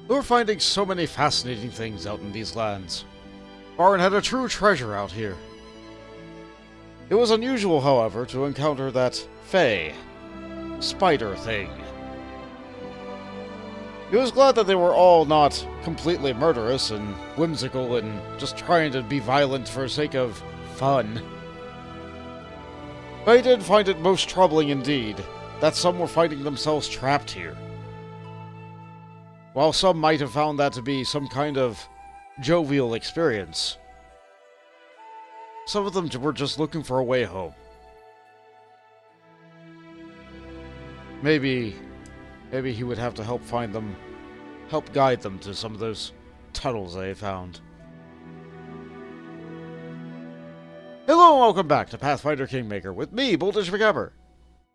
We're finding so many fascinating things out in these lands. Baron had a true treasure out here. It was unusual, however, to encounter that Fey spider thing. He was glad that they were all not completely murderous and whimsical and just trying to be violent for the sake of fun. But he did find it most troubling indeed that some were finding themselves trapped here. While some might have found that to be some kind of jovial experience, some of them were just looking for a way home. Maybe he would have to help guide them to some of those tunnels they found. Hello and welcome back to Pathfinder Kingmaker with me, McGammar.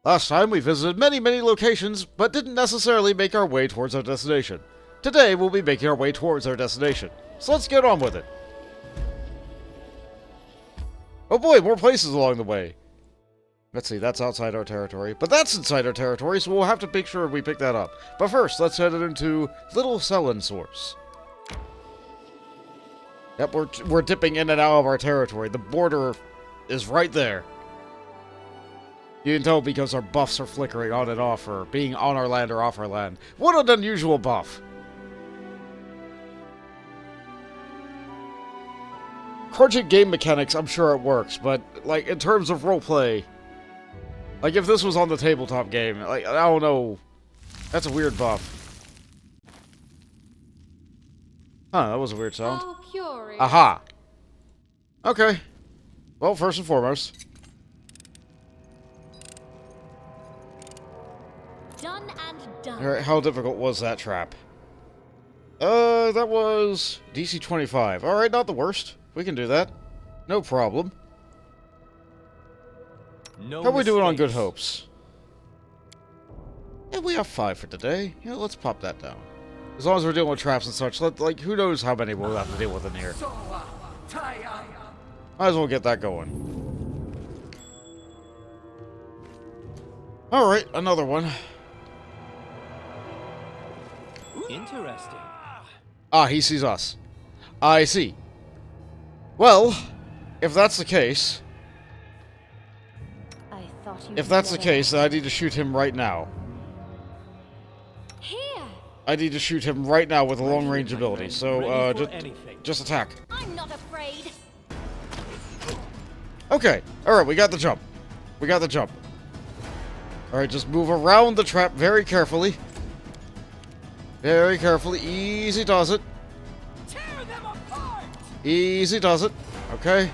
Last time we visited many locations, but didn't necessarily make our way towards our destination. Today we'll be making our way towards our destination, so let's get on with it. Oh boy, more places along the way. Let's see, that's outside our territory. But that's inside our territory, so we'll have to make sure we pick that up. But first, let's head into Little Sellen Source. Yep, we're dipping in and out of our territory. The border is right there. You can tell because our buffs are flickering on and off, or being on our land or off our land. What an unusual buff! Crunching game mechanics, I'm sure it works, but, like, in terms of roleplay, like, if this was on the tabletop game, like, I don't know. That's a weird buff. Huh, that was a weird sound. How curious. Aha! Okay. Well, first and foremost. Done and done. Alright, how difficult was that trap? That was DC 25. Alright, not the worst. We can do that. No problem. No How are we doing on mistakes. good hopes? Yeah, we have 5 for today. Yeah, let's pop that down. As long as we're dealing with traps and such, like, who knows how many we'll have to deal with in here. Might as well get that going. Alright, another one. Interesting. Ah, he sees us. I see. Well, if that's the case... I thought you If that's the case, then I need to shoot him right now. Here. I need to shoot him right now with a long-range ability, so, Ready for anything. just attack. I'm not afraid. Okay, alright, we got the jump. We got the jump. Alright, just move around the trap very carefully. Very carefully. Easy does it. Tear them apart. Easy does it. Okay.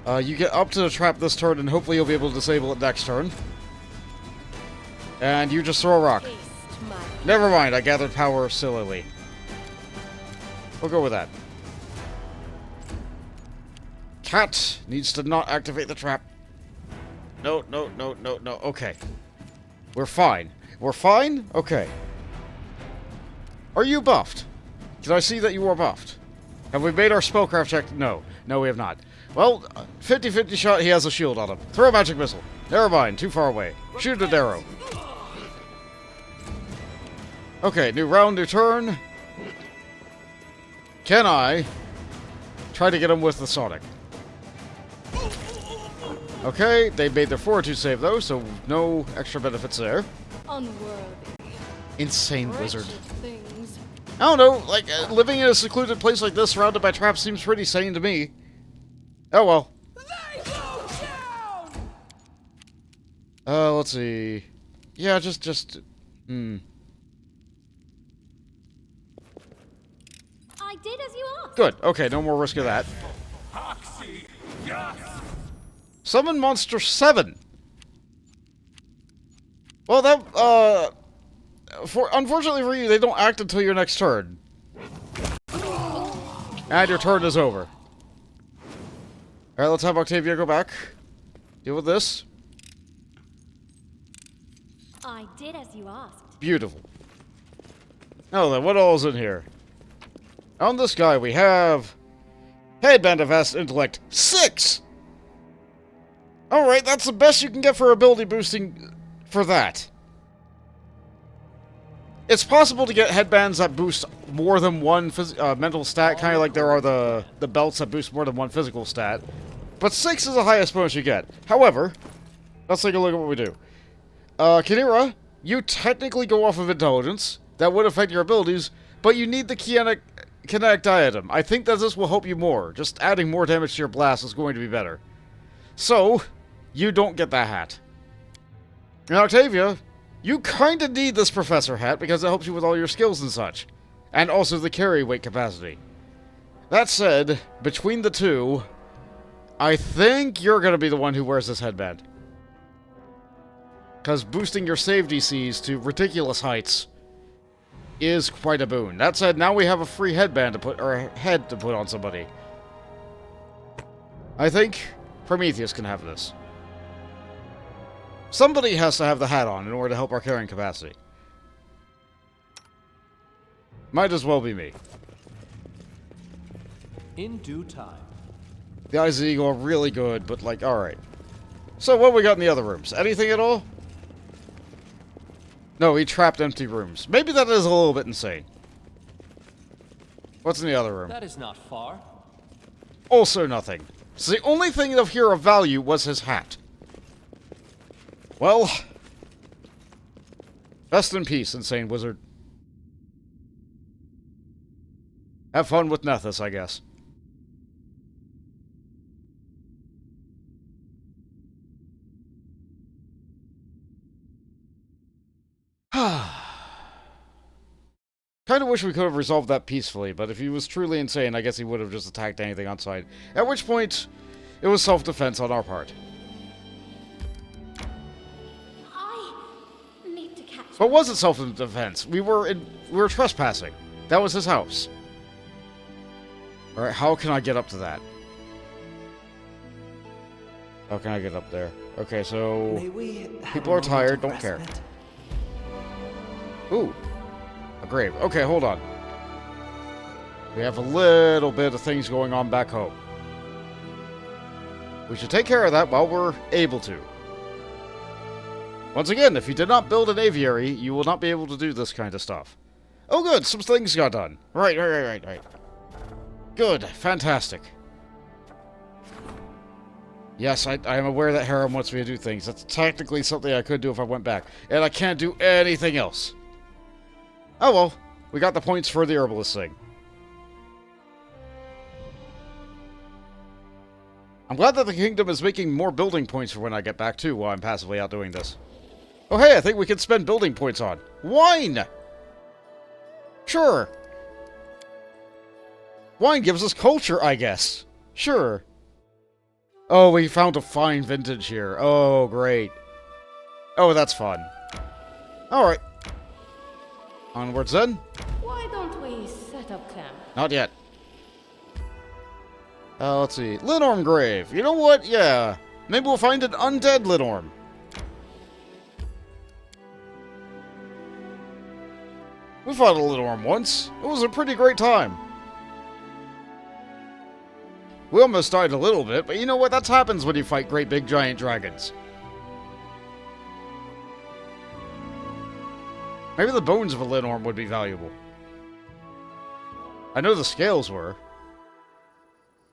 You get up to the trap this turn, and hopefully you'll be able to disable it next turn. And you just throw a rock. Taste my Never mind, I gathered power sillily. We'll go with that. Cat needs to not activate the trap. No. Okay. We're fine. We're fine? Okay. Are you buffed? Can I see that you are buffed? Have we made our spellcraft check? No. No, we have not. Well, 50-50 shot, he has a shield on him. Throw a magic missile. Never mind, too far away. Shoot an arrow. Okay, new round, new turn. Can I try to get him with the Sonic? Okay, they made their fortitude save though, so no extra benefits there. unworthy. Insane wizard. Wretched things. I don't know, like, living in a secluded place like this surrounded by traps seems pretty sane to me. Oh well. They go down. Let's see. Yeah, I did as you asked. Good. Okay, no more risk of that. Oxy. Yes. Summon Monster 7! Well, that, unfortunately for you, they don't act until your next turn. And your turn is over. Alright, let's have Octavia go back. Deal with this. I did as you asked. Beautiful. Now then, what all's in here? On this guy, we have... Headband of Vast Intellect 6! Alright, that's the best you can get for ability boosting for that. It's possible to get headbands that boost more than one mental stat, kind of like there are the belts that boost more than one physical stat. But 6 is the highest bonus you get. However, let's take a look at what we do. Kinira, you technically go off of intelligence. That would affect your abilities, but you need the kinetic diadem. I think that this will help you more. Just adding more damage to your blast is going to be better. So, you don't get that hat. And Octavia, you kind of need this professor hat because it helps you with all your skills and such. And also the carry weight capacity. That said, between the two, I think you're going to be the one who wears this headband. Because boosting your save DCs to ridiculous heights is quite a boon. That said, now we have a free headband to put, or a head to put on somebody. I think Prometheus can have this. Somebody has to have the hat on in order to help our carrying capacity. Might as well be me. In due time. The Eyes of the Eagle are really good, but like, alright. So what we got in the other rooms? Anything at all? No, he trapped empty rooms. Maybe that is a little bit insane. What's in the other room? That is not far. Also nothing. So the only thing of here of value was his hat. Well, rest in peace, insane wizard. Have fun with Nethys, I guess. Kind of wish we could have resolved that peacefully, but if he was truly insane, I guess he would have just attacked anything on sight. At which point, it was self-defense on our part. I need to catch. But was it self-defense? We were trespassing. That was his house. Alright, how can I get up to that? How can I get up there? Okay, so people are tired, don't care. Ooh. A grave. Okay, hold on. We have a little bit of things going on back home. We should take care of that while we're able to. Once again, if you did not build an aviary, you will not be able to do this kind of stuff. Oh good, some things got done. Right. Good, fantastic. Yes, I am aware that Harem wants me to do things. That's technically something I could do if I went back. And I can't do anything else. Oh well, we got the points for the herbalist thing. I'm glad that the kingdom is making more building points for when I get back too, while I'm passively out doing this. Oh hey, I think we can spend building points on wine! Sure. Wine gives us culture, I guess. Sure. Oh, we found a fine vintage here. Oh, great. Oh, that's fun. Alright. Onwards then. Why don't we set up camp? Not yet. Let's see. Linnorm grave. You know what? Yeah. Maybe we'll find an undead Linnorm. We fought a Linnorm once. It was a pretty great time. We almost died a little bit, but you know what? That happens when you fight great big giant dragons. Maybe the bones of a Linnorm would be valuable. I know the scales were.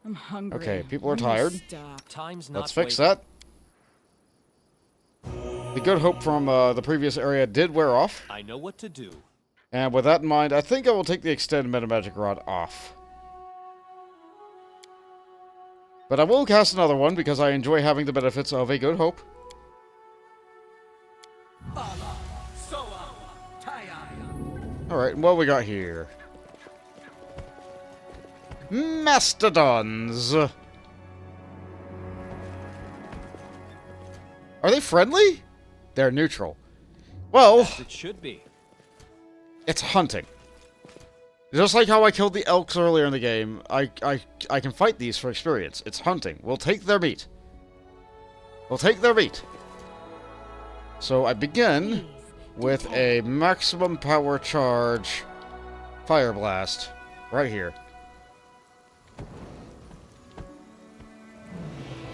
I'm hungry. Okay, people are tired. Time's not Let's fix waiting. that. The good hope from the previous area did wear off. I know what to do. And with that in mind, I think I will take the extended metamagic rod off. But I will cast another one because I enjoy having the benefits of a good hope. Alright, what we got here? Mastodons! Are they friendly? They're neutral. Well, As it should be. it's hunting. Just like how I killed the elks earlier in the game, I can fight these for experience. It's hunting. We'll take their meat. We'll take their meat. So I begin with a maximum power charge fire blast right here.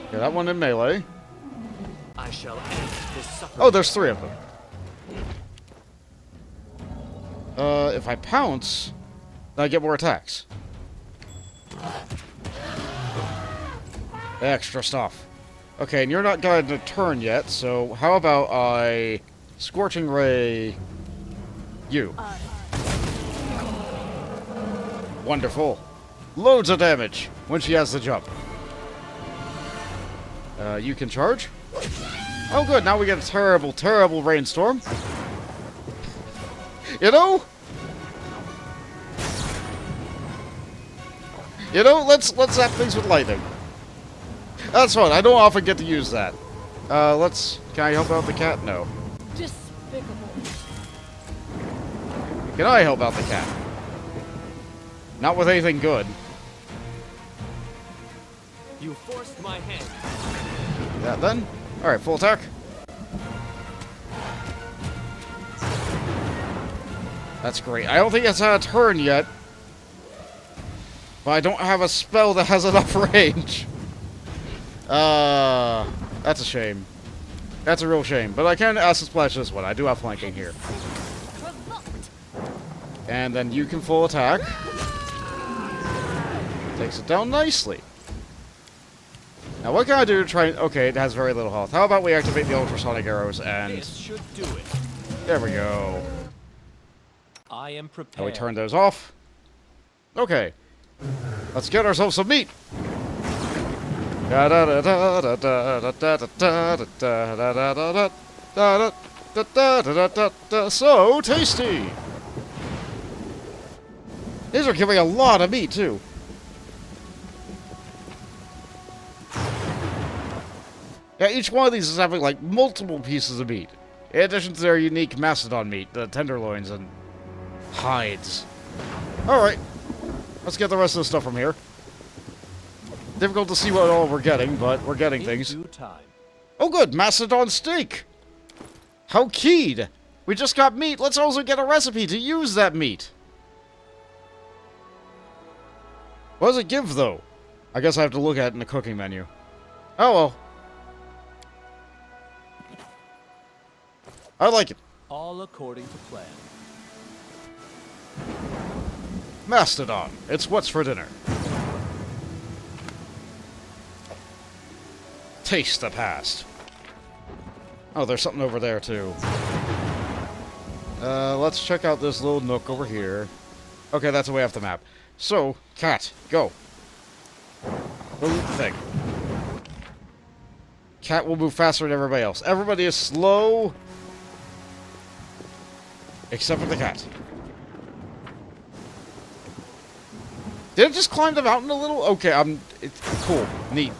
Okay, that one in melee. I shall end this suffering. Oh, there's 3 of them. If I pounce, then I get more attacks. Extra stuff. Okay, and you're not going to turn yet, so how about I Scorching Ray you? Wonderful. Loads of damage when she has the jump. You can charge? Oh good, now we get a terrible, terrible rainstorm. You know? Let's zap things with lightning. That's fun. I don't often get to use that. Can I help out the cat? No. Despicable. Can I help out the cat? Not with anything good. You forced my hand. That then? Alright, full attack. That's great. I don't think it's had a turn yet. But I don't have a spell that has enough range. That's a shame. That's a real shame. But I can Acid Splash this one. I do have flanking here. And then you can full attack. Takes it down nicely. Now what can I do to try and... Okay, it has very little health. How about we activate the ultrasonic arrows and... This should do it. There we go. I am prepared. And we turn those off. Okay. Let's get ourselves some meat. So tasty. These are giving a lot of meat too. Yeah, each one of these is having like multiple pieces of meat, in addition to their unique mastodon meat, the tenderloins and hides. All right, let's get the rest of the stuff from here. Difficult to see what all we're getting, but we're getting things. In due time. Oh good, mastodon steak! How keyed! We just got meat, let's also get a recipe to use that meat! What does it give, though? I guess I have to look at it in the cooking menu. Oh well. I like it. All according to plan. Mastodon, it's what's for dinner. Taste the past. Oh, there's something over there, too. Let's check out this little nook over here. Okay, that's the way off the map. So, cat, go. Little thing. Cat will move faster than everybody else. Everybody is slow. Except for the cat. Did it just climb the mountain a little? Okay, it's cool. Neat.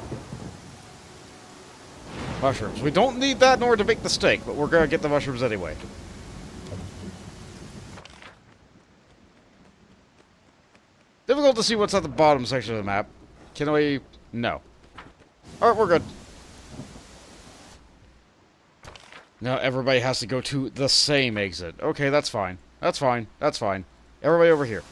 Mushrooms. We don't need that in order to make the steak, but we're gonna get the mushrooms anyway. Difficult to see what's at the bottom section of the map. Can we... No. Alright, we're good. Now everybody has to go to the same exit. Okay, that's fine. That's fine. That's fine. Everybody over here.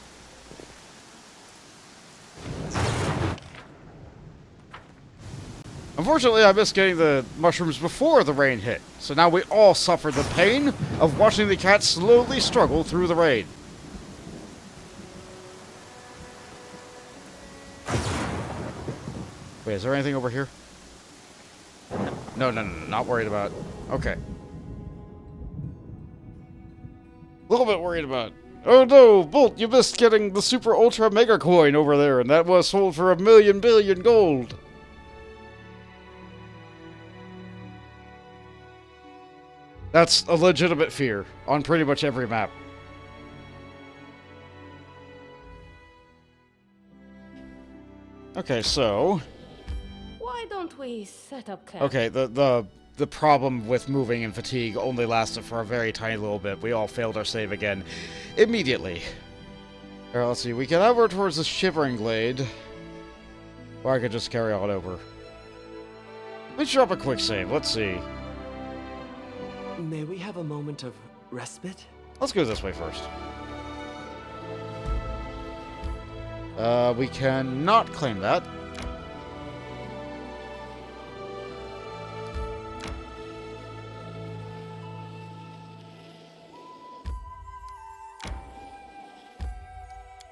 Unfortunately, I missed getting the mushrooms before the rain hit. So now we all suffer the pain of watching the cat slowly struggle through the rain. Wait, is there anything over here? No, not worried about. Okay. A little bit worried about. Oh no, Bolt, you missed getting the Super Ultra Mega Coin over there, and that was sold for 1,000,000 billion gold. That's a legitimate fear on pretty much every map. Okay, so... Why don't we set up camp? Okay, the problem with moving and fatigue only lasted for a very tiny little bit. We all failed our save again immediately. Alright, let's see. We can over towards the Shivering Glade. Or I could just carry on over. Let's drop a quick save. Let's see. May we have a moment of respite? Let's go this way first. We cannot claim that.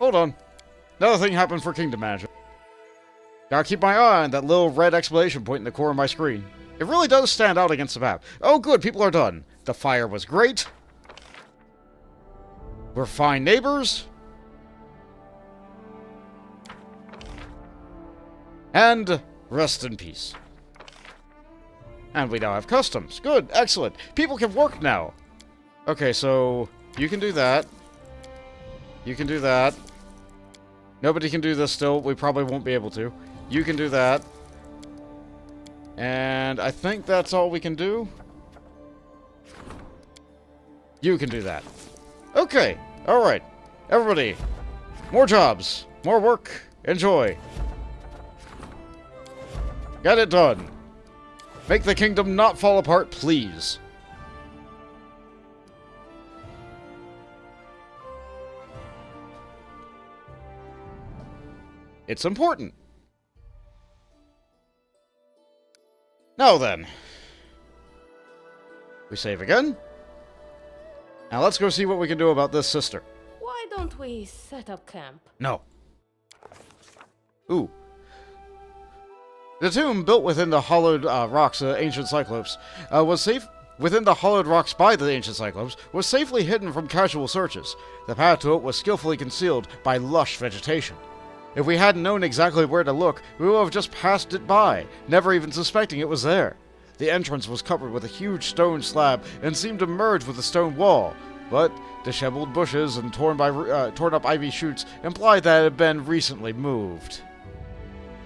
Hold on. Another thing happened for Kingdom Manager. Gotta keep my eye on that little red exclamation point in the corner of my screen. It really does stand out against the map. Oh good, people are done. The fire was great. We're fine neighbors. And rest in peace. And we now have customs. Good, excellent. People can work now. Okay, so you can do that. You can do that. Nobody can do this still. We probably won't be able to. You can do that. And I think that's all we can do. You can do that. Okay. Alright. Everybody. More jobs. More work. Enjoy. Get it done. Make the kingdom not fall apart, please. It's important. Now then. We save again. Now let's go see what we can do about this sister. Why don't we set up camp? No. Ooh. The tomb, built within the hollowed rocks of ancient Cyclops, was safe within the hollowed rocks by the ancient Cyclops, was safely hidden from casual searches. The path to it was skillfully concealed by lush vegetation. If we hadn't known exactly where to look, we would have just passed it by, never even suspecting it was there. The entrance was covered with a huge stone slab and seemed to merge with the stone wall, but disheveled bushes and torn up ivy shoots implied that it had been recently moved.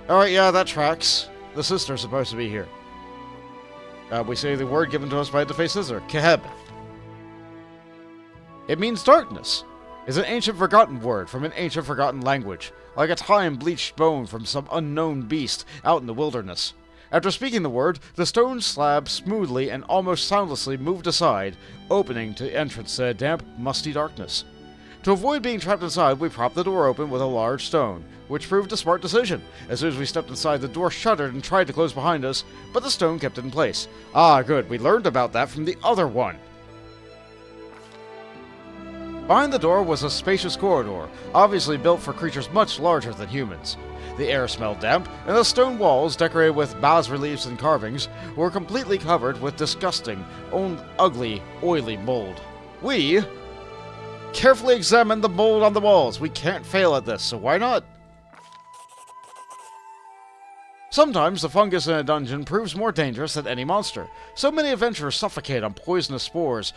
Alright, yeah, that tracks. The sister's supposed to be here. We say the word given to us by the face scissor, Keheb. It means darkness. It's an ancient forgotten word from an ancient forgotten language, like a time-bleached bone from some unknown beast out in the wilderness. After speaking the word, the stone slab smoothly and almost soundlessly moved aside, opening to entrance to damp, musty darkness. To avoid being trapped inside, we propped the door open with a large stone, which proved a smart decision. As soon as we stepped inside, the door shuddered and tried to close behind us, but the stone kept it in place. Ah, good, we learned about that from the other one. Behind the door was a spacious corridor, obviously built for creatures much larger than humans. The air smelled damp, and the stone walls, decorated with bas-reliefs and carvings, were completely covered with disgusting, ugly, oily mold. We carefully examined the mold on the walls. We can't fail at this, so why not? Sometimes the fungus in a dungeon proves more dangerous than any monster. So many adventurers suffocate on poisonous spores,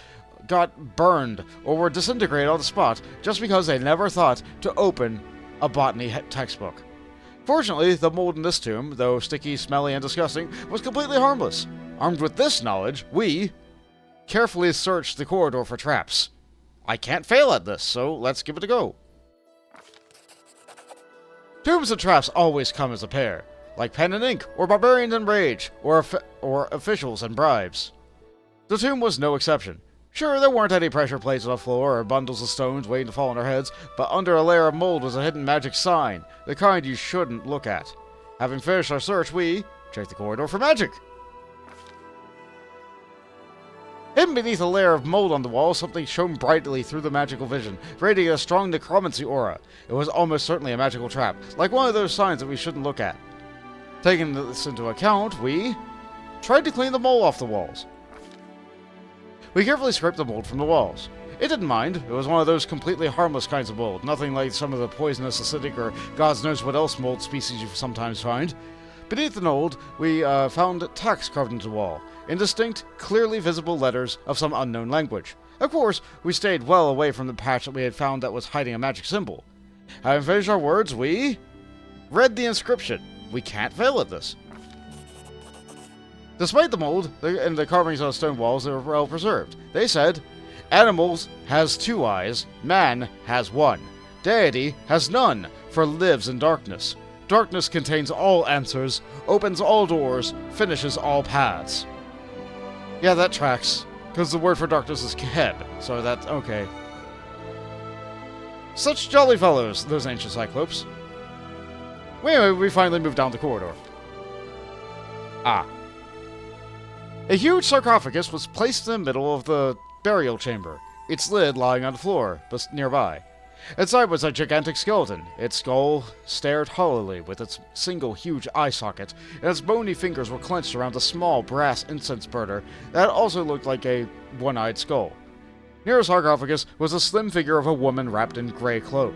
got burned, or were disintegrated on the spot just because they never thought to open a botany textbook. Fortunately, the mold in this tomb, though sticky, smelly, and disgusting, was completely harmless. Armed with this knowledge, we carefully searched the corridor for traps. I can't fail at this, so let's give it a go. Tombs and traps always come as a pair, like pen and ink, or barbarians and rage, or officials and bribes. The tomb was no exception. Sure, there weren't any pressure plates on the floor or bundles of stones waiting to fall on our heads, but under a layer of mold was a hidden magic sign, the kind you shouldn't look at. Having finished our search, we checked the corridor for magic. Hidden beneath a layer of mold on the wall, something shone brightly through the magical vision, radiating a strong necromancy aura. It was almost certainly a magical trap, like one of those signs that we shouldn't look at. Taking this into account, we tried to clean the mold off the walls. We carefully scraped the mold from the walls. It didn't mind. It was one of those completely harmless kinds of mold, nothing like some of the poisonous, acidic, or God knows what else mold species you sometimes find. Beneath the mold, we found text carved into the wall, indistinct, clearly visible letters of some unknown language. Of course, we stayed well away from the patch that we had found that was hiding a magic symbol. Having finished our words, we read the inscription. We can't fail at this. Despite the mold and the carvings on the stone walls, they were well preserved. They said, "Animals has 2 eyes, man has 1. Deity has none, for lives in darkness. Darkness contains all answers, opens all doors, finishes all paths." Yeah, that tracks, because the word for darkness is Keheb, so that's okay. Such jolly fellows, those ancient Cyclops. Anyway, we finally moved down the corridor. Ah. A huge sarcophagus was placed in the middle of the burial chamber, its lid lying on the floor, but nearby. Inside was a gigantic skeleton. Its skull stared hollowly with its single huge eye socket, and its bony fingers were clenched around a small brass incense burner that also looked like a one-eyed skull. Near the sarcophagus was a slim figure of a woman wrapped in gray cloak.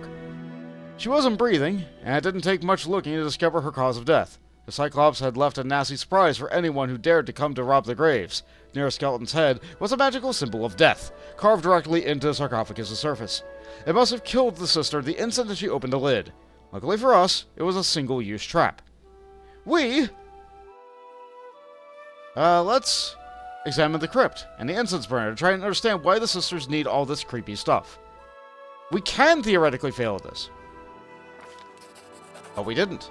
She wasn't breathing, and it didn't take much looking to discover her cause of death. The Cyclops had left a nasty surprise for anyone who dared to come to rob the graves. Near the skeleton's head was a magical symbol of death, carved directly into the sarcophagus' surface. It must have killed the sister the instant that she opened the lid. Luckily for us, it was a single-use trap. Let's examine the crypt and the incense burner to try and understand why the sisters need all this creepy stuff. We can theoretically fail at this. But we didn't.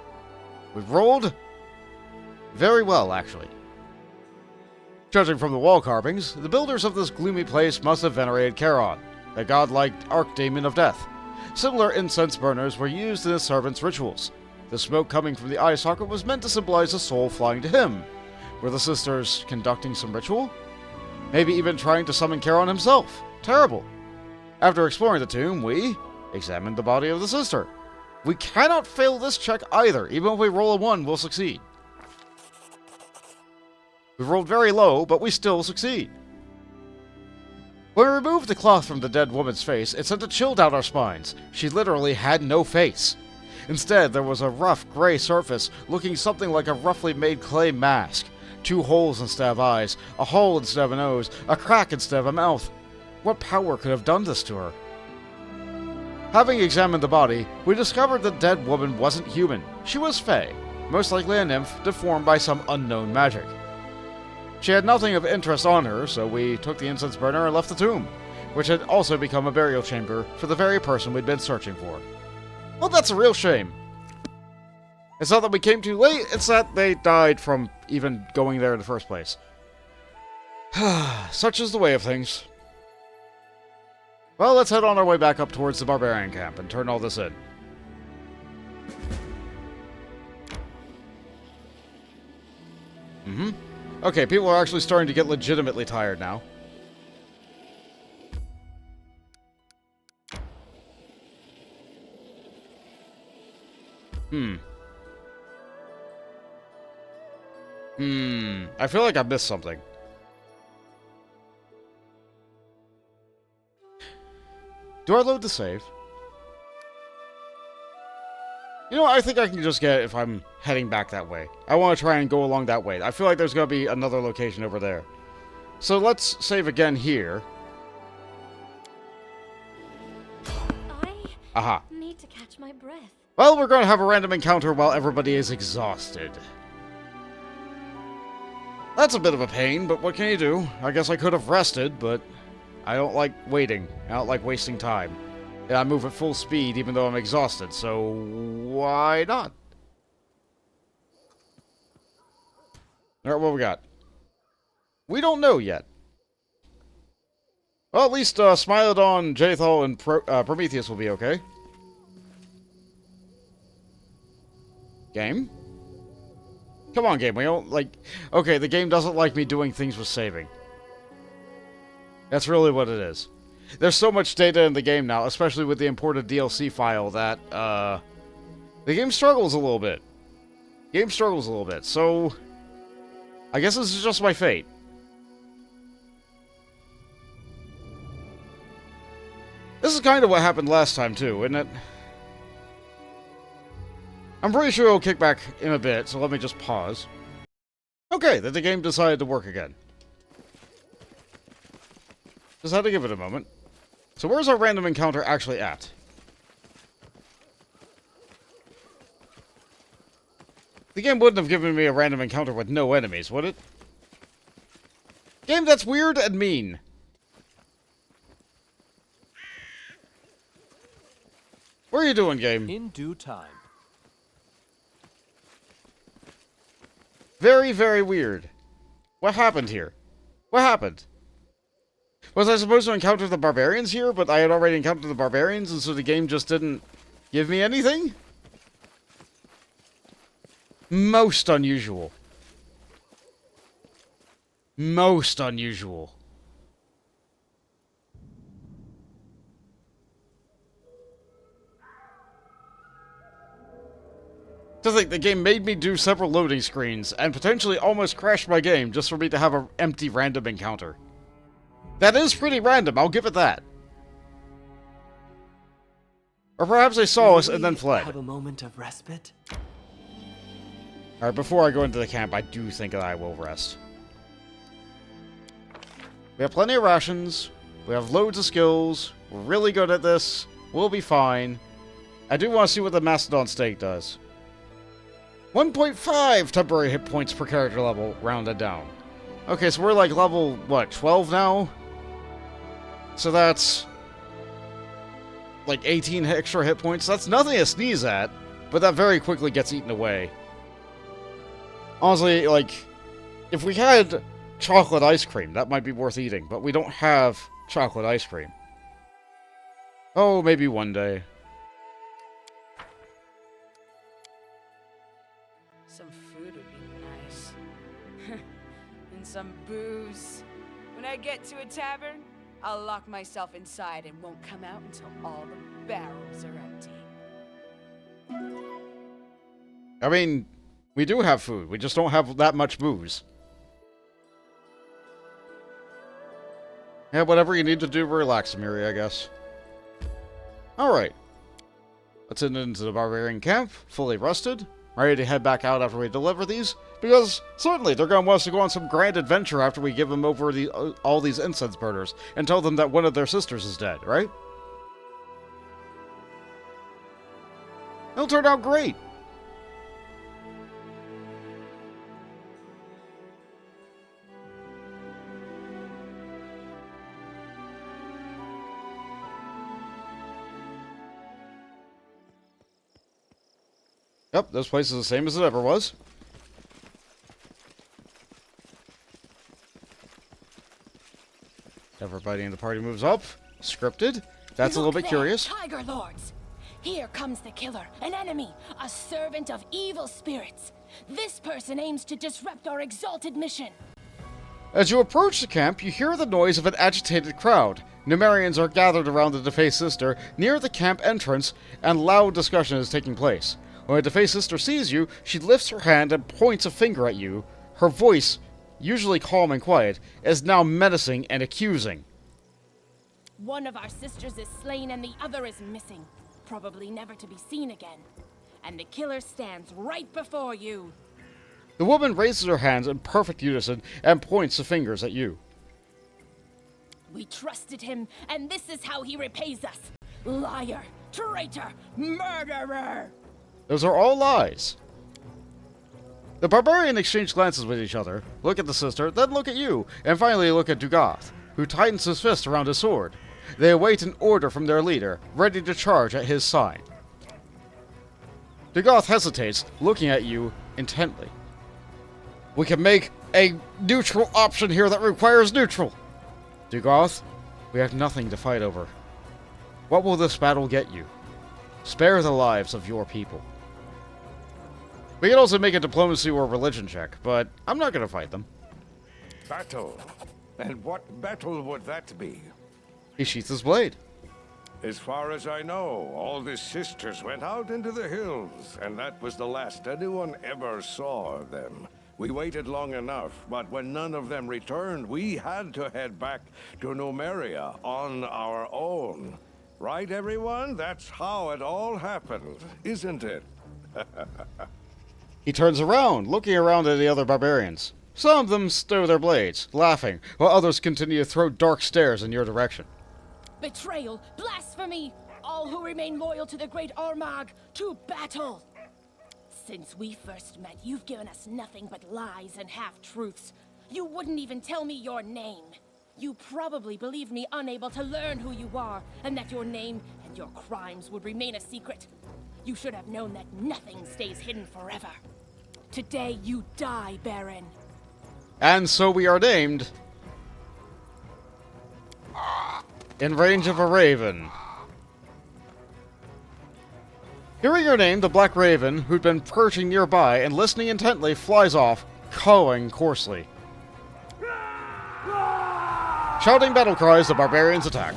We rolled very well, actually. Judging from the wall carvings, the builders of this gloomy place must have venerated Charon, the godlike archdemon of death. Similar incense burners were used in his servants' rituals. The smoke coming from the eye socket was meant to symbolize a soul flying to him. Were the sisters conducting some ritual? Maybe even trying to summon Charon himself. Terrible. After exploring the tomb, we examined the body of the sister. We cannot fail this check either. Even if we roll a 1, we'll succeed. We rolled very low, but we still succeed. When we removed the cloth from the dead woman's face, it sent a chill down our spines. She literally had no face. Instead, there was a rough gray surface, looking something like a roughly made clay mask. 2 holes instead of eyes, a hole instead of a nose, a crack instead of a mouth. What power could have done this to her? Having examined the body, we discovered the dead woman wasn't human. She was fey, most likely a nymph deformed by some unknown magic. She had nothing of interest on her, so we took the incense burner and left the tomb, which had also become a burial chamber for the very person we'd been searching for. Well, that's a real shame. It's not that we came too late, it's that they died from even going there in the first place. Such is the way of things. Well, let's head on our way back up towards the Barbarian Camp and turn all this in. Okay, people are actually starting to get legitimately tired now. I feel like I missed something. Do I load the save? You know, I think I can just get it if I'm heading back that way. I want to try and go along that way. I feel like there's going to be another location over there. So let's save again here. I need to catch my breath. Well, we're going to have a random encounter while everybody is exhausted. That's a bit of a pain, but what can you do? I guess I could have rested, but I don't like waiting. I don't like wasting time. And I move at full speed even though I'm exhausted, so why not? Alright, what we got? We don't know yet. Well, at least Smilodon, Jaethal, and Prometheus will be okay. Game? Come on, game. We don't, like... Okay, the game doesn't like me doing things with saving. That's really what it is. There's so much data in the game now, especially with the imported DLC file, that, the game struggles a little bit. So... I guess this is just my fate. This is kind of what happened last time, too, isn't it? I'm pretty sure it'll kick back in a bit, so let me just pause. Okay, then the game decided to work again. Just had to give it a moment. So where's our random encounter actually at? The game wouldn't have given me a random encounter with no enemies, would it? Game, that's weird and mean. What are you doing, game? In due time. Very, very weird. What happened here? What happened? Was I supposed to encounter the barbarians here, but I had already encountered the barbarians, and so the game just didn't give me anything? Most unusual. Most unusual. To think the game made me do several loading screens and potentially almost crashed my game just for me to have an empty random encounter. That is pretty random, I'll give it that. Or perhaps they saw us and then fled. Have a moment of respite. Alright, before I go into the camp, I do think that I will rest. We have plenty of rations. We have loads of skills. We're really good at this. We'll be fine. I do want to see what the Mastodon Steak does. 1.5 temporary hit points per character level, rounded down. Okay, so we're like level, what, 12 now? So that's like 18 extra hit points. That's nothing to sneeze at, but that very quickly gets eaten away. Honestly, like, if we had chocolate ice cream, that might be worth eating, but we don't have chocolate ice cream. Oh, maybe one day. Some food would be nice. And some booze. When I get to a tavern, I'll lock myself inside and won't come out until all the barrels are empty. I mean, we do have food. We just don't have that much booze. Yeah, whatever you need to do to relax, Amiri, I guess. Alright. Let's head into the Barbarian Camp, fully rested, ready to head back out after we deliver these, because certainly they're going to want us to go on some grand adventure after we give them over all these incense burners and tell them that one of their sisters is dead, right? It'll turn out great. Yep, this place is the same as it ever was. Everybody in the party moves up. Scripted. That's a little bit curious. Tiger Lords! Here comes the killer, an enemy, a servant of evil spirits. This person aims to disrupt our exalted mission. As you approach the camp, you hear the noise of an agitated crowd. Numerians are gathered around the defaced sister near the camp entrance, and loud discussion is taking place. When a defaced sister sees you, she lifts her hand and points a finger at you. Her voice, usually calm and quiet, is now menacing and accusing. One of our sisters is slain and the other is missing, probably never to be seen again. And the killer stands right before you. The woman raises her hands in perfect unison and points the fingers at you. We trusted him, and this is how he repays us. Liar, traitor, murderer! Those are all lies. The barbarian exchange glances with each other, look at the sister, then look at you, and finally look at Dugath, who tightens his fist around his sword. They await an order from their leader, ready to charge at his sign. Dugath hesitates, looking at you intently. We can make a neutral option here that requires neutral. Dugath, we have nothing to fight over. What will this battle get you? Spare the lives of your people. We can also make a diplomacy or religion check, but I'm not going to fight them. Battle? And what battle would that be? He sheaths his blade. As far as I know, all the sisters went out into the hills, and that was the last anyone ever saw of them. We waited long enough, but when none of them returned, we had to head back to Numeria on our own. Right, everyone? That's how it all happened, isn't it? He turns around, looking around at the other barbarians. Some of them stow their blades, laughing, while others continue to throw dark stares in your direction. Betrayal, blasphemy! All who remain loyal to the great Armagh, to battle! Since we first met, you've given us nothing but lies and half-truths. You wouldn't even tell me your name. You probably believed me unable to learn who you are, and that your name and your crimes would remain a secret. You should have known that nothing stays hidden forever. Today you die, Baron. And so we are named. In range of a raven. Hearing your name, the Black Raven, who'd been perching nearby and listening intently, flies off, cawing coarsely. Shouting battle cries, the barbarians attack.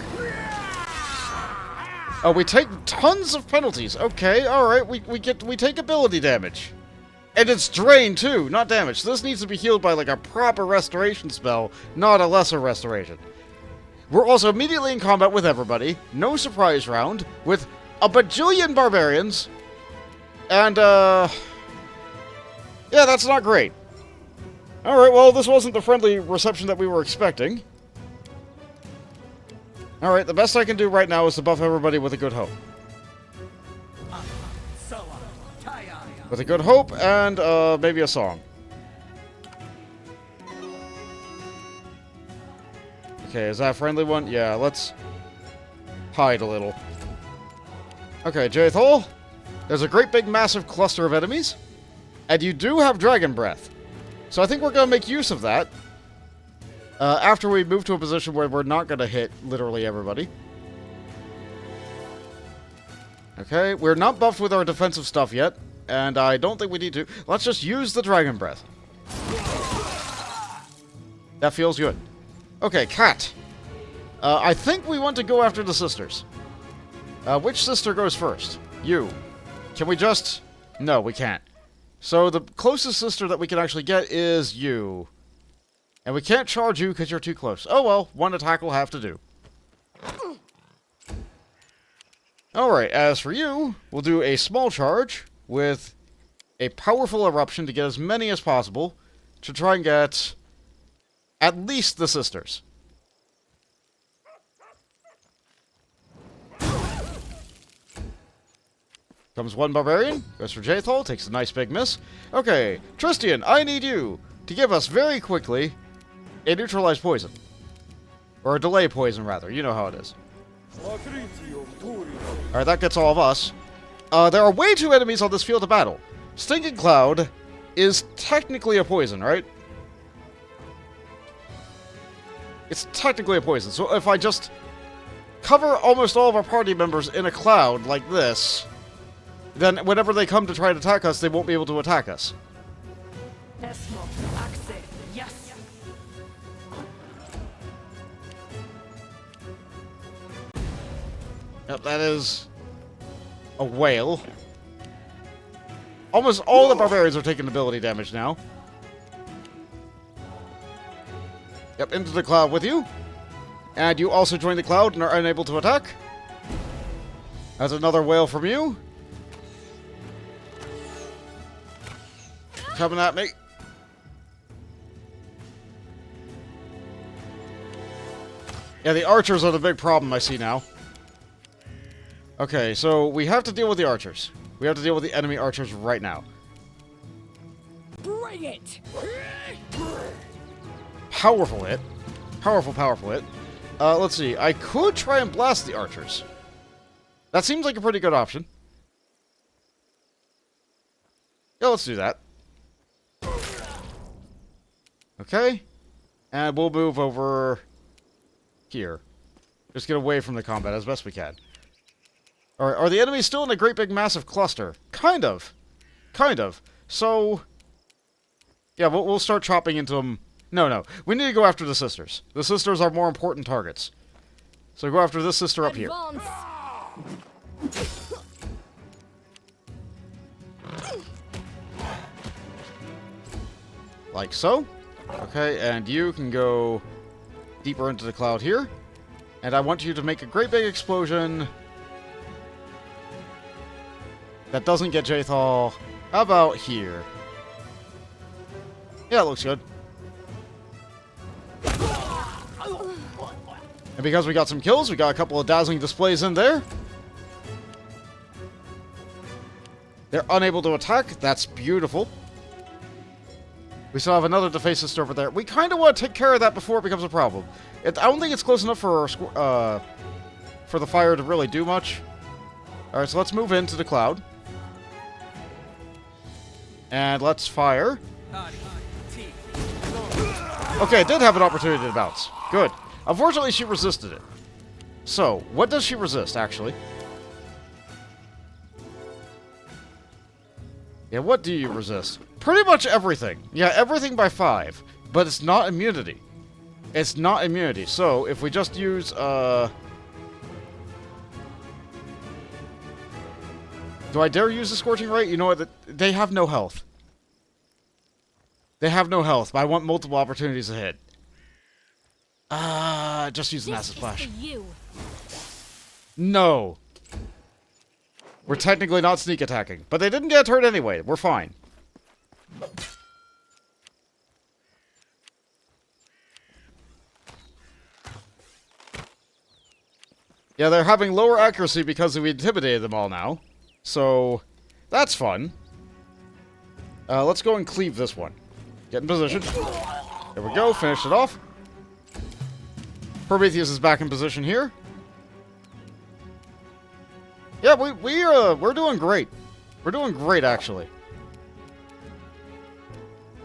Oh, we take tons of penalties. Okay, alright, we take ability damage. And it's drain too, not damage. So this needs to be healed by like a proper restoration spell, not a lesser restoration. We're also immediately in combat with everybody. No surprise round. With a bajillion barbarians. And, yeah, that's not great. Alright, well, this wasn't the friendly reception that we were expecting. Alright, the best I can do right now is to buff everybody with a good hope. With a good hope and, maybe a song. Okay, is that a friendly one? Yeah, let's hide a little. Okay, Jaethal. There's a great big massive cluster of enemies. And you do have Dragon Breath. So I think we're going to make use of that. After we move to a position where we're not going to hit literally everybody. Okay, we're not buffed with our defensive stuff yet. And I don't think we need to. Let's just use the Dragon Breath. That feels good. Okay, Cat. I think we want to go after the sisters. Which sister goes first? You. Can we just... No, we can't. So the closest sister that we can actually get is you. And we can't charge you because you're too close. Oh well, one attack will have to do. Alright, as for you, we'll do a small charge with a powerful eruption to get as many as possible to try and get at least the sisters. Comes one barbarian, goes for Jaethal, takes a nice big miss. Okay, Tristian, I need you to give us very quickly a neutralized poison. Or a delay poison, rather. You know how it is. Alright, that gets all of us. There are way too enemies on this field of battle. Stinking Cloud is technically a poison, right? It's technically a poison. So if I just cover almost all of our party members in a cloud like this, then whenever they come to try to attack us, they won't be able to attack us. Yep, that is a whale. Almost all the barbarians are taking ability damage now. Yep, into the cloud with you. And you also join the cloud and are unable to attack. That's another whale from you. Coming at me. Yeah, the archers are the big problem I see now. Okay, so we have to deal with the archers. We have to deal with the enemy archers right now. Bring it! Powerful hit. Powerful, powerful hit. Let's see. I could try and blast the archers. That seems like a pretty good option. Yeah, let's do that. Okay. And we'll move over here. Just get away from the combat as best we can. Alright, are the enemies still in a great big massive cluster? Kind of. Kind of. So... yeah, we'll start chopping into them. No. We need to go after the sisters. The sisters are more important targets. So go after this sister up here. Like so. Okay, and you can go deeper into the cloud here. And I want you to make a great big explosion that doesn't get Jaethal. How about here? Yeah, it looks good. And because we got some kills, we got a couple of dazzling displays in there. They're unable to attack. That's beautiful. We still have another deface sister over there. We kind of want to take care of that before it becomes a problem. I don't think it's close enough for the fire to really do much. Alright, so let's move into the cloud. And let's fire. Okay, it did have an opportunity to bounce. Good. Unfortunately, she resisted it. So, what does she resist, actually? Yeah, what do you resist? Pretty much everything. Yeah, everything by 5. But it's not immunity. It's not immunity. So, if we just use, Do I dare use the Scorching Ray? You know what? They have no health. They have no health, but I want multiple opportunities to hit. Just use the Massive Splash. For you. No. We're technically not sneak attacking, but they didn't get hurt anyway. We're fine. Yeah, they're having lower accuracy because we intimidated them all now. So, that's fun. Let's go and cleave this one. Get in position. There we go, finish it off. Prometheus is back in position here. Yeah, we're doing great. We're doing great, actually.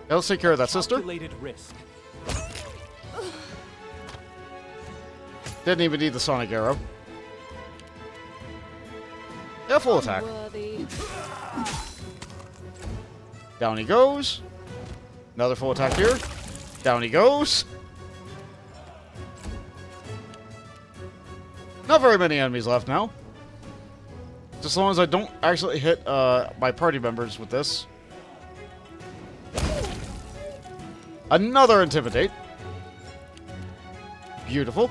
Yeah, let's take care of that sister. Calculated risk. Didn't even need the Sonic Arrow. Yeah, full attack. Unworthy. Down he goes. Another full attack here. Down he goes. Not very many enemies left now. Just as long as I don't actually hit my party members with this. Another Intimidate. Beautiful.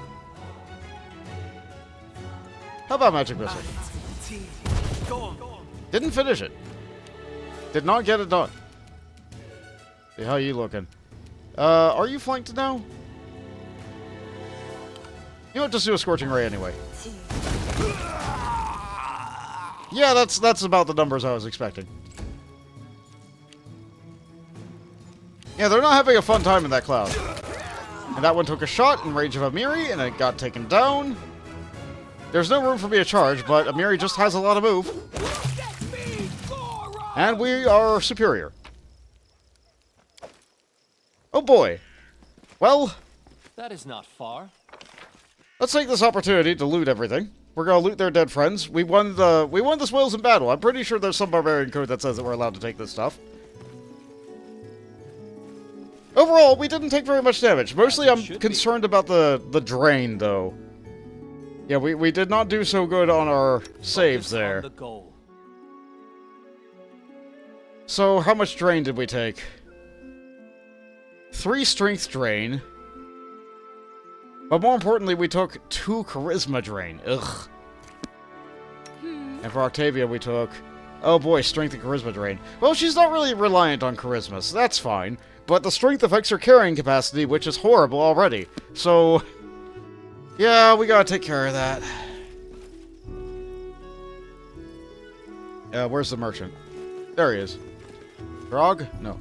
How about Magic Missile? Didn't finish it. Did not get it done. See, how you looking? Are you flanked now? You know what, just do a Scorching Ray anyway. Yeah, that's about the numbers I was expecting. Yeah, they're not having a fun time in that cloud. And that one took a shot in range of Amiri, and it got taken down. There's no room for me to charge, but Amiri just has a lot of move. And we are superior. Oh boy. Well, That is not far. let's take this opportunity to loot everything. We're gonna loot their dead friends. We won the spoils in battle. I'm pretty sure there's some barbarian code that says that we're allowed to take this stuff. Overall, we didn't take very much damage. Mostly I'm concerned about the drain, though. Yeah, we did not do so good on our saves Focus on there. the goal. So, how much drain did we take? 3 strength drain. But more importantly, we took 2 charisma drain. Ugh. And for Octavia, we took... Oh boy, strength and charisma drain. Well, she's not really reliant on charisma, so that's fine. But the strength affects her carrying capacity, which is horrible already. So... yeah, we gotta take care of that. Where's the merchant? There he is. Grog? No.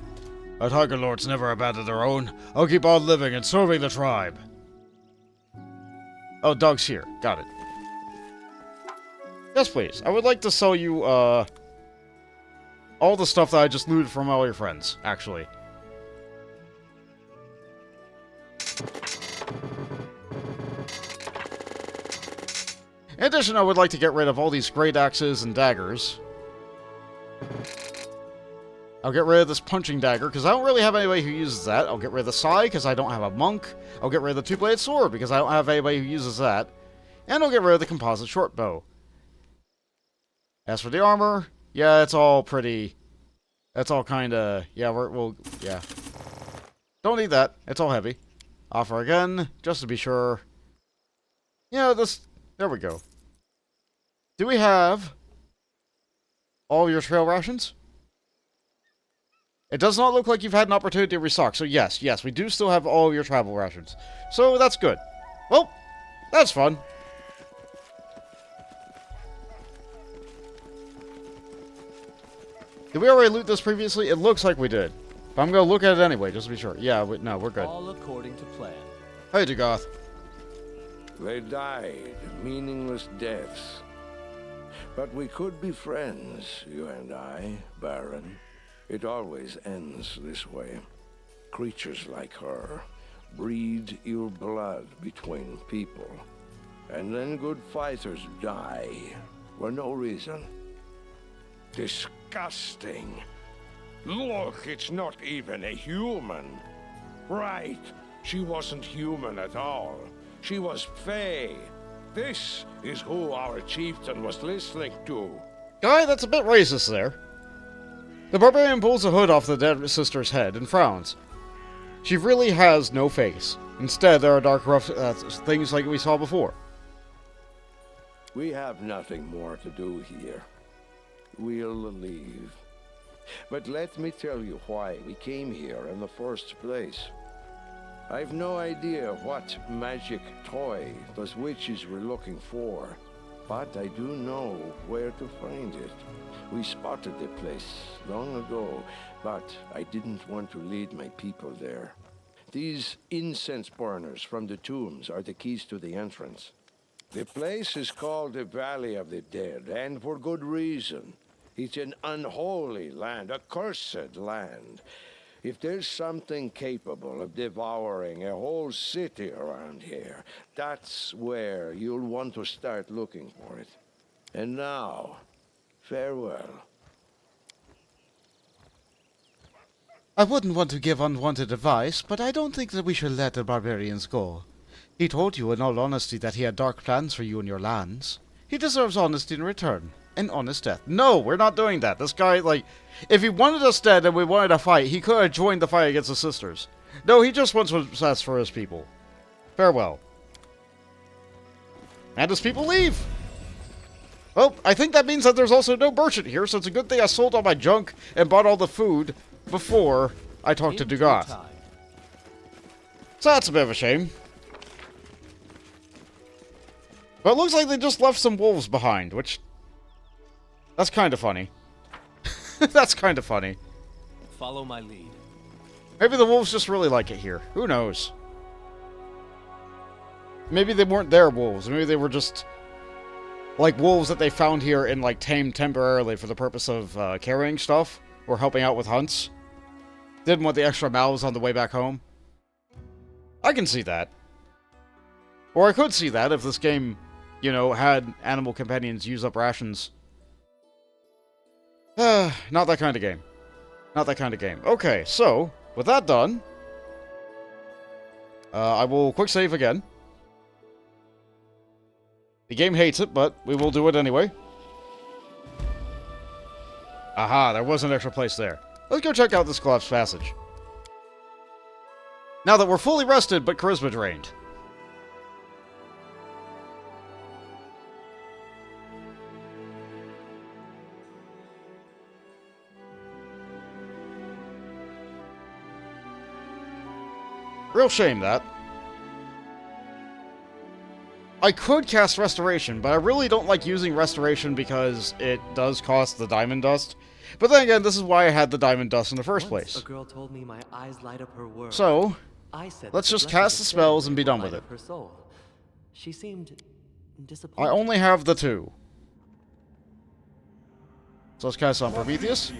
Our Tiger Lords never abandon their own. I'll keep on living and serving the tribe. Oh, Dog's here. Got it. Yes, please. I would like to sell you, all the stuff that I just looted from all your friends, actually. In addition, I would like to get rid of all these great axes and daggers. I'll get rid of this punching dagger, because I don't really have anybody who uses that. I'll get rid of the sai, because I don't have a monk. I'll get rid of the two-bladed sword, because I don't have anybody who uses that. And I'll get rid of the composite short bow. As for the armor, yeah, it's all pretty... that's all kinda... yeah, we'll... yeah. Don't need that. It's all heavy. Offer again, just to be sure. Yeah, this... there we go. Do we have... all your trail rations? It does not look like you've had an opportunity to restock, so yes, we do still have all of your travel rations. So that's good. Well, that's fun. Did we already loot this previously? It looks like we did. But I'm going to look at it anyway, just to be sure. Yeah, no, we're good. All according to plan. Hey, Dugoth. They died meaningless deaths. But we could be friends, you and I, Baron. It always ends this way. Creatures like her breed ill blood between people. And then good fighters die for no reason. Disgusting. Look, it's not even a human. Right, she wasn't human at all. She was Fae. This is who our chieftain was listening to. Guy, that's a bit racist there. The barbarian pulls the hood off the dead sister's head and frowns. She really has no face. Instead, there are dark, rough things like we saw before. We have nothing more to do here. We'll leave. But let me tell you why we came here in the first place. I've no idea what magic toy those witches were looking for, but I do know where to find it. We spotted the place long ago, but I didn't want to lead my people there. These incense burners from the tombs are the keys to the entrance. The place is called the Valley of the Dead, and for good reason. It's an unholy land, a cursed land. If there's something capable of devouring a whole city around here, that's where you'll want to start looking for it. And now, farewell. I wouldn't want to give unwanted advice, but I don't think that we should let the barbarians go. He told you in all honesty that he had dark plans for you and your lands. He deserves honesty in return. An honest death. No, we're not doing that. This guy, like, if he wanted us dead and we wanted to fight, he could have joined the fight against the sisters. No, he just wants what's best for his people. Farewell. And his people leave. Well, I think that means that there's also no merchant here, so it's a good thing I sold all my junk and bought all the food before I talked to Dugath. So that's a bit of a shame. But it looks like they just left some wolves behind, which... that's kind of funny. That's kind of funny. Follow my lead. Maybe the wolves just really like it here. Who knows? Maybe they weren't their wolves. Maybe they were just... like wolves that they found here and like tamed temporarily for the purpose of carrying stuff. Or helping out with hunts. Didn't want the extra mouths on the way back home. I can see that. Or I could see that if this game, you know, had animal companions use up rations. Not that kind of game. Not that kind of game. Okay, so, with that done, I will quick save again. The game hates it, but we will do it anyway. Aha, there was an extra place there. Let's go check out this collapsed passage. Now that we're fully rested, but charisma drained. Real shame, that. I could cast Restoration, but I really don't like using Restoration because it does cost the Diamond Dust. But then again, this is why I had the Diamond Dust in the first place. A girl told me my eyes light up her world. So, I said let's just cast the spells and be done with it. Her soul. She seemed disappointed. I only have the 2. So let's cast on Prometheus.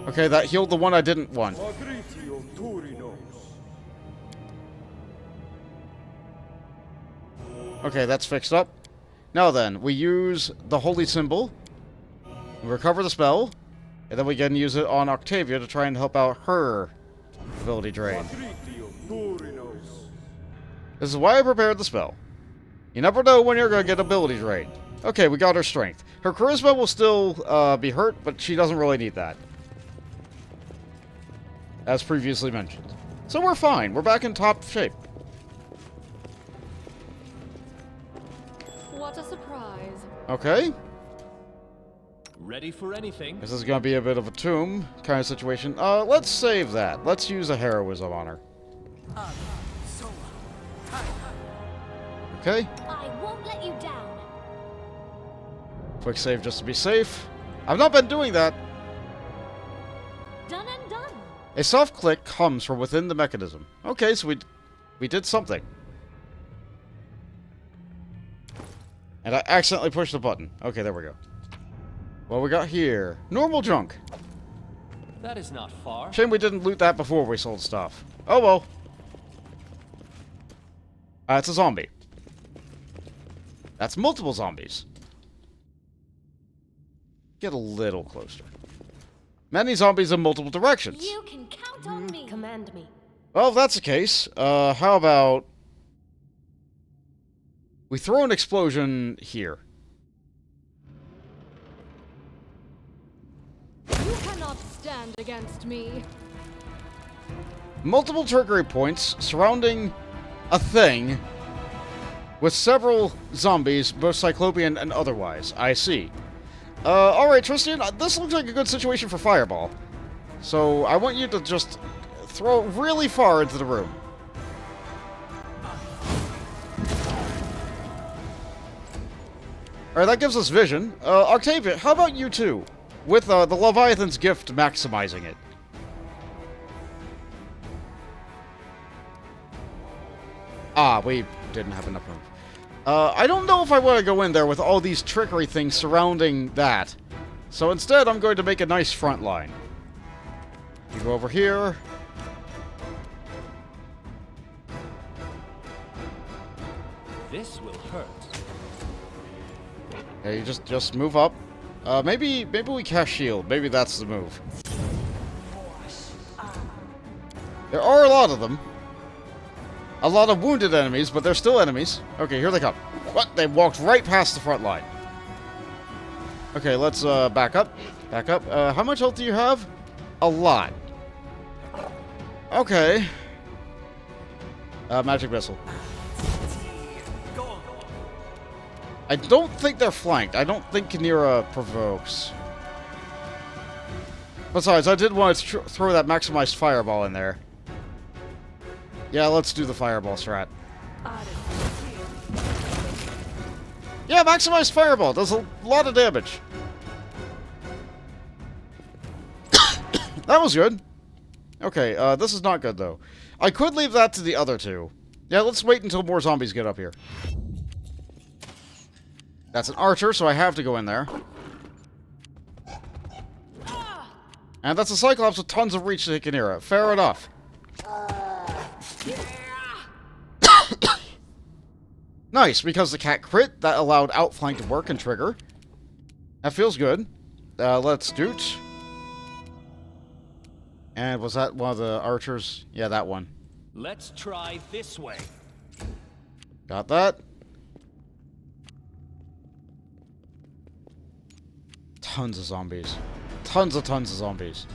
Okay, that healed the one I didn't want. Okay, that's fixed up. Now then, we use the holy symbol, we recover the spell, and then we can use it on Octavia to try and help out her ability drain. This is why I prepared the spell. You never know when you're going to get ability drain. Okay, we got her strength. Her charisma will still be hurt, but she doesn't really need that. As previously mentioned. So we're fine. We're back in top shape. What a surprise. Okay. Ready for anything. This is going to be a bit of a tomb kind of situation. Let's save that. Let's use a heroism on her. Okay. I won't let you down. Quick save just to be safe. I've not been doing that. Done and done. A soft click comes from within the mechanism. Okay, so we did something. And I accidentally pushed the button. Okay, there we go. What we got here? Normal junk. That is not far. Shame we didn't loot that before we sold stuff. Oh well. It's a zombie. That's multiple zombies. Get a little closer. Many zombies in multiple directions. You can count on me. Command me. Well, if that's the case, how about... We throw an explosion here. You cannot stand against me. Multiple trickery points surrounding a thing with several zombies, both Cyclopean and otherwise. I see. Alright, Tristan, this looks like a good situation for Fireball. So, I want you to just throw it really far into the room. Alright, that gives us vision. Octavia, how about you two? With the Leviathan's gift maximizing it. Ah, we didn't have enough room. I don't know if I want to go in there with all these trickery things surrounding that. So instead, I'm going to make a nice front line. You go over here. This will hurt. Yeah, you just move up. Maybe we cast shield. Maybe that's the move. There are a lot of them. A lot of wounded enemies, but they're still enemies. Okay, here they come. What? They walked right past the front line. Okay, let's back up. Back up. How much health do you have? A lot. Okay. Magic missile. I don't think they're flanked. I don't think Kinira provokes. Besides, I did want to throw that maximized fireball in there. Yeah, let's do the fireball strat. Yeah, maximized fireball does a lot of damage. That was good. Okay, this is not good, though. I could leave that to the other two. Yeah, let's wait until more zombies get up here. That's an archer, so I have to go in there. And that's a Cyclops with tons of reach to hit Kinira. Fair enough. Nice, because the cat crit, that allowed outflank to work and trigger. That feels good. Let's doot. And was that one of the archers? Yeah, that one. Let's try this way. Got that. Tons of zombies. Tons of zombies.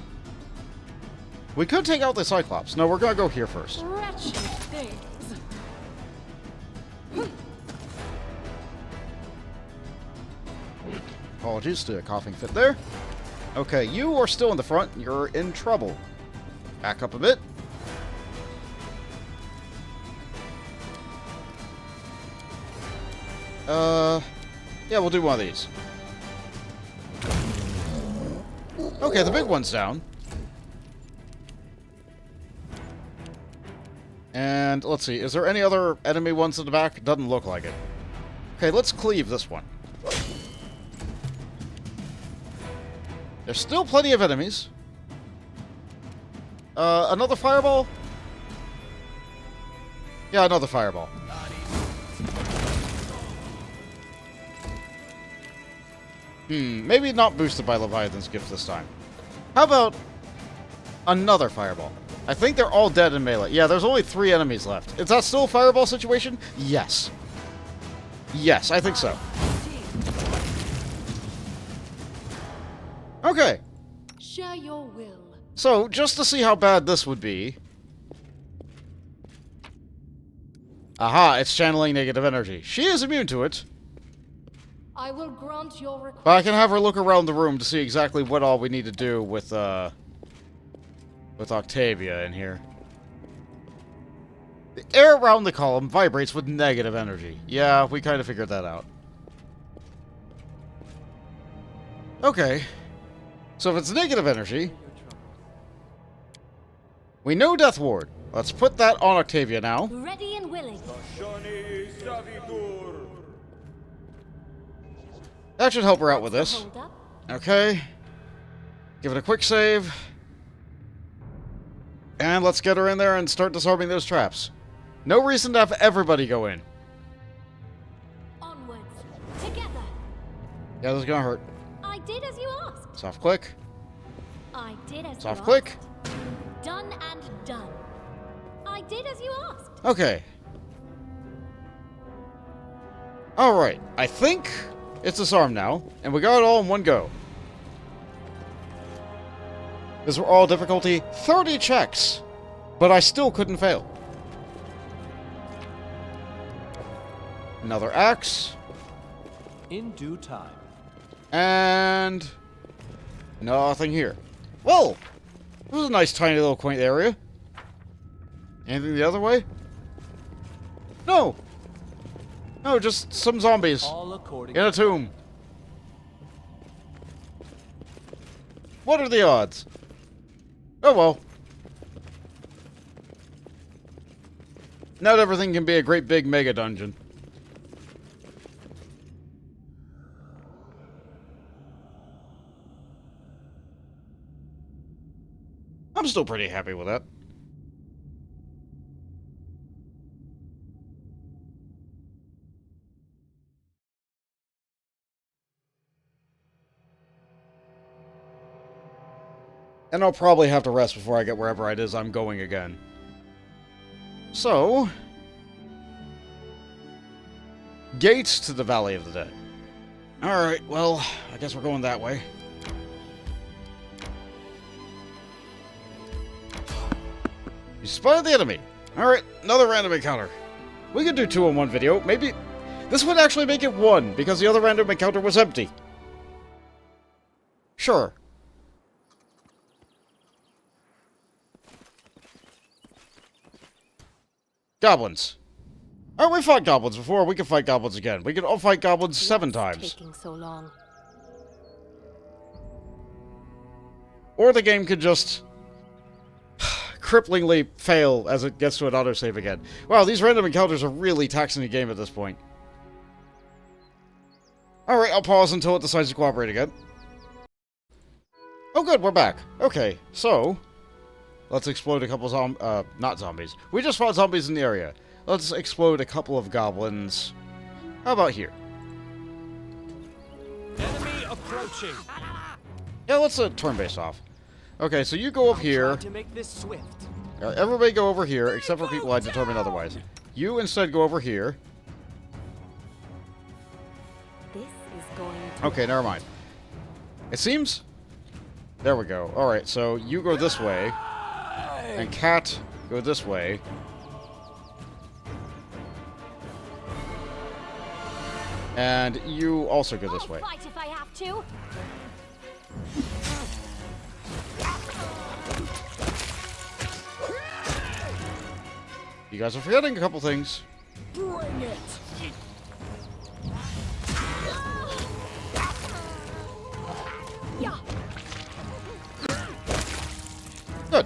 We could take out the Cyclops. No, we're gonna go here first. Wretched things. Apologies to a coughing fit there. Okay, you are still in the front. You're in trouble. Back up a bit. Yeah, we'll do one of these. Okay, the big one's down. And let's see, is there any other enemy ones in the back? Doesn't look like it. Okay, let's cleave this one. There's still plenty of enemies. Another fireball? Yeah, another fireball. Maybe not boosted by Leviathan's gift this time. How about another fireball? I think they're all dead in melee. Yeah, there's only 3 enemies left. Is that still a fireball situation? Yes. Yes, I think so. Okay. Share your will. So, just to see how bad this would be. Aha, it's channeling negative energy. She is immune to it. I will grant your request. But I can have her look around the room to see exactly what all we need to do with Octavia in here. The air around the column vibrates with negative energy. Yeah, we kind of figured that out. Okay. So if it's negative energy, we know Death Ward. Let's put that on Octavia now. Ready and willing. That should help her out with this. Hold up. Okay. Give it a quick save. And let's get her in there and start disarming those traps. No reason to have everybody go in. Onwards. Together. Yeah, this is gonna hurt. I did as you asked. Soft click. I did as Soft you click. asked. Done and done. I did as you asked. Okay. Alright, I think it's disarmed now, and we got it all in one go. These were all difficulty 30 checks, but I still couldn't fail. Another axe. In due time. And nothing here. Well, this is a nice tiny little quaint area. Anything the other way? No. No, just some zombies All according in a tomb. What are the odds? Oh well. Not everything can be a great big mega dungeon. I'm still pretty happy with that. And I'll probably have to rest before I get wherever it is I'm going again. So, gates to the Valley of the Dead. Alright, well, I guess we're going that way. You spotted the enemy. Alright, another random encounter. We could do 2 in one video. Maybe this would actually make it 1, because the other random encounter was empty. Sure. Goblins. Alright, we fought goblins before. We can fight goblins again. We can all fight goblins 7 times. Taking so long. Or the game could just cripplingly fail as it gets to an autosave again. Wow, these random encounters are really taxing the game at this point. Alright, I'll pause until it decides to cooperate again. Oh good, we're back. Okay, so let's explode a couple not zombies. We just fought zombies in the area. Let's explode a couple of goblins. How about here? Enemy approaching. Yeah, let's turn-based off. Okay, so you go up here. To make this swift. Everybody go over here, except for people I determined otherwise. You instead go over here. This is going to Okay, never mind. It seems... There we go. Alright, so you go this way. And Cat, go this way. And you also go this way. I'll fight if I have to. You guys are forgetting a couple things. Bring it! Yeah. Good.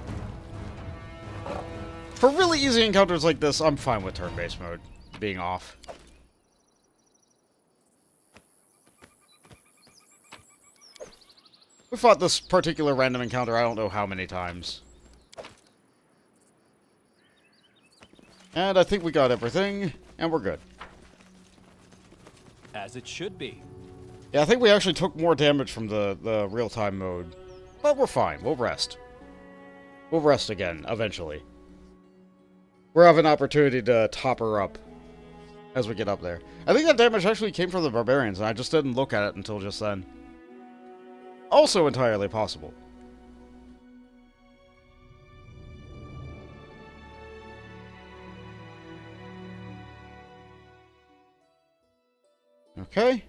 For really easy encounters like this, I'm fine with turn-based mode being off. We fought this particular random encounter I don't know how many times. And I think we got everything, and we're good. As it should be. Yeah, I think we actually took more damage from the real-time mode. But we're fine. We'll rest. We'll rest again, eventually. We'll have an opportunity to top her up as we get up there. I think that damage actually came from the barbarians, and I just didn't look at it until just then. Also entirely possible. Okay.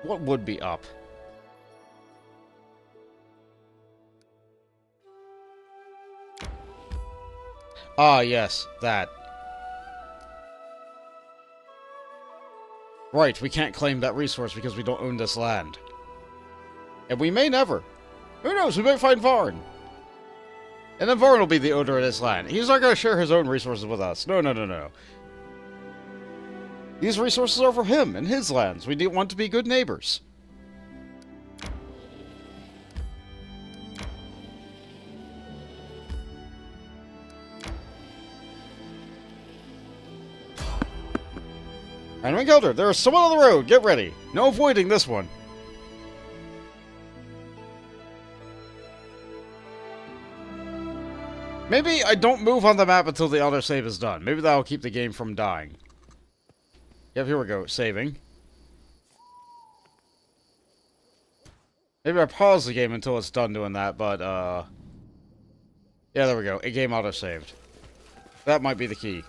What would be up? Ah, yes, that. Right, we can't claim that resource because we don't own this land. And we may never. Who knows, we might find Varn. And then Varn will be the owner of this land. He's not going to share his own resources with us. No, no, no, no. These resources are for him and his lands. We want to be good neighbors. Random encounter. There is someone on the road. Get ready. No avoiding this one. Maybe I don't move on the map until the autosave is done. Maybe that'll keep the game from dying. Yep, here we go. Saving. Maybe I pause the game until it's done doing that, but, yeah, there we go. A game autosaved. That might be the key.